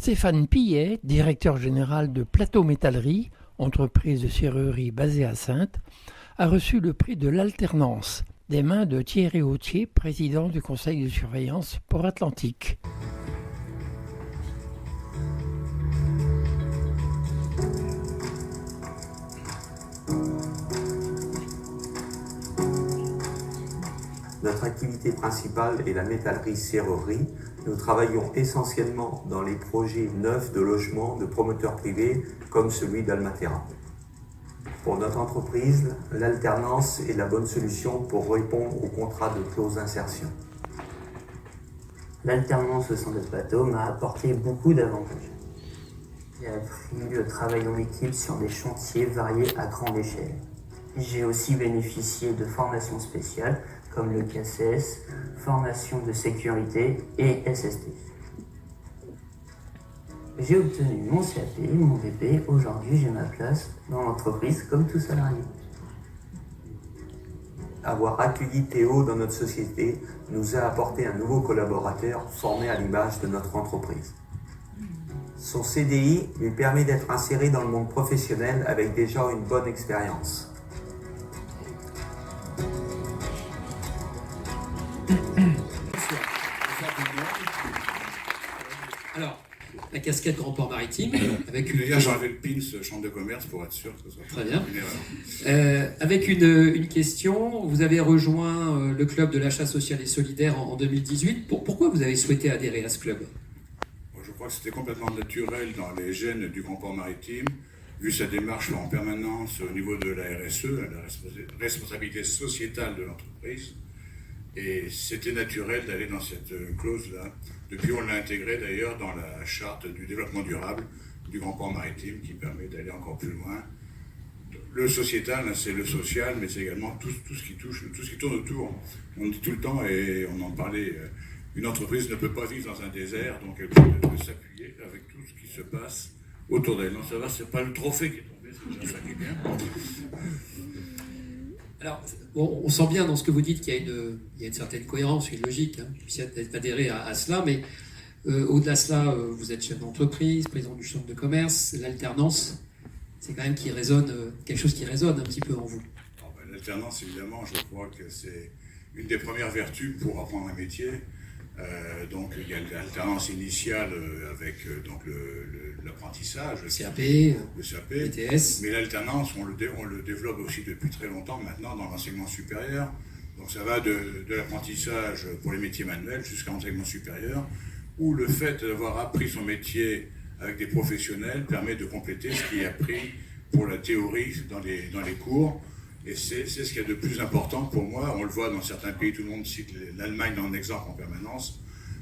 Stéphane Pillet, directeur général de Plateau Métallerie, entreprise de serrurerie basée à Saintes, a reçu le prix de l'alternance des mains de Thierry Autier, président du conseil de surveillance Port Atlantique. Notre activité principale est la métallerie-serrurerie. Nous travaillons essentiellement dans les projets neufs de logement de promoteurs privés comme celui d'Almatera. Pour notre entreprise, l'alternance est la bonne solution pour répondre au contrat de clause d'insertion. L'alternance au sein de Plateau m'a apporté beaucoup d'avantages. J'ai appris le travail en équipe sur des chantiers variés à grande échelle. J'ai aussi bénéficié de formations spéciales comme le CACES, formation de sécurité et SST. J'ai obtenu mon CAP, mon VP. Aujourd'hui, j'ai ma place dans l'entreprise comme tout salarié. Avoir accueilli Théo dans notre société nous a apporté un nouveau collaborateur formé à l'image de notre entreprise. Son CDI lui permet d'être inséré dans le monde professionnel avec déjà une bonne expérience. Alors, la casquette Grand Port Maritime, avec une... D'ailleurs, j'ai enlevé le pins chambre de commerce pour être sûr que ce soit Très bien. une erreur. Avec une question, vous avez rejoint le club de l'achat social et solidaire en 2018. Pourquoi vous avez souhaité adhérer à ce club ? Je crois que c'était complètement naturel dans les gènes du Grand Port Maritime, vu sa démarche en permanence au niveau de la RSE, la responsabilité sociétale de l'entreprise. Et c'était naturel d'aller dans cette clause-là. Depuis, on l'a intégré d'ailleurs dans la charte du développement durable du Grand Port Maritime qui permet d'aller encore plus loin. Le sociétal, c'est le social, mais c'est également tout ce qui touche, tout ce qui tourne autour. On dit tout le temps, et on en parlait, une entreprise ne peut pas vivre dans un désert, donc elle peut s'appuyer avec tout ce qui se passe autour d'elle. Non, ça va, c'est pas le trophée qui est tombé, c'est déjà ça qui est bien. Alors, bon, on sent bien dans ce que vous dites qu'il y a une certaine cohérence, une logique, hein, qui puisse adhérer à cela, mais au-delà de cela, vous êtes chef d'entreprise, président du chambre de commerce, l'alternance, c'est quand même quelque chose qui résonne un petit peu en vous. L'alternance, évidemment, je crois que c'est une des premières vertus pour apprendre un métier. Donc il y a l'alternance initiale avec donc l'apprentissage, le CAP, BTS. Mais l'alternance, on le développe aussi depuis très longtemps maintenant dans l'enseignement supérieur. Donc ça va de l'apprentissage pour les métiers manuels jusqu'à l'enseignement supérieur, où le fait d'avoir appris son métier avec des professionnels permet de compléter ce qui est appris pour la théorie dans les cours. Et c'est ce qu'il y a de plus important pour moi. On le voit dans certains pays, tout le monde cite l'Allemagne en exemple en permanence,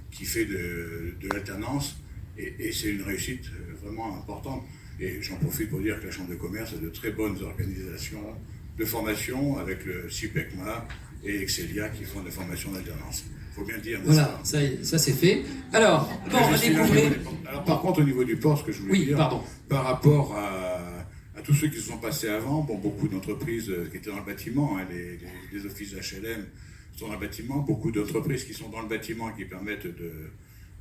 qui fait de l'alternance, et c'est une réussite vraiment importante. Et j'en profite pour dire que la Chambre de commerce a de très bonnes organisations de formation avec le CIPECMA et Excelia qui font des formations d'alternance. Il faut bien le dire. Voilà, ça c'est fait. Alors, par contre, au niveau du port, ce que je voulais dire, par rapport à tous ceux qui se sont passés avant, beaucoup d'entreprises qui étaient dans le bâtiment, hein, les offices HLM sont dans le bâtiment, beaucoup d'entreprises qui sont dans le bâtiment qui permettent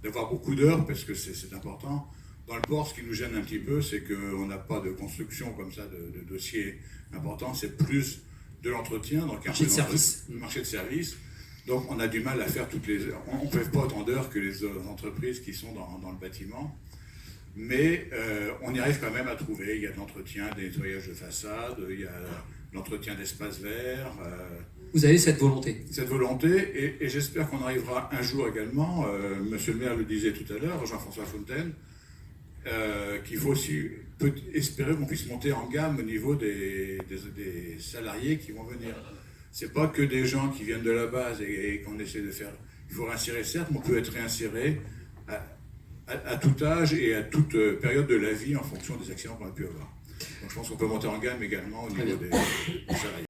d'avoir beaucoup d'heures, parce que c'est important. Dans le port, ce qui nous gêne un petit peu, c'est qu'on n'a pas de construction comme ça, de dossiers importants, c'est plus de l'entretien, donc marché de service. Marché de service. Donc on a du mal à faire toutes les heures. On ne fait pas autant d'heures que les entreprises qui sont dans le bâtiment. Mais on y arrive quand même à trouver. Il y a de l'entretien, des nettoyages de façade, il y a l'entretien d'espaces verts. Vous avez cette volonté. Cette volonté, et j'espère qu'on arrivera un jour également, Monsieur le maire le disait tout à l'heure, Jean-François Fontaine, qu'il faut aussi espérer qu'on puisse monter en gamme au niveau des salariés qui vont venir. C'est pas que des gens qui viennent de la base et qu'on essaie de faire. Il faut réinsérer, certes, mais on peut être réinséré à tout âge et à toute période de la vie en fonction des accidents qu'on a pu avoir. Donc je pense qu'on peut monter en gamme également au niveau des salariés.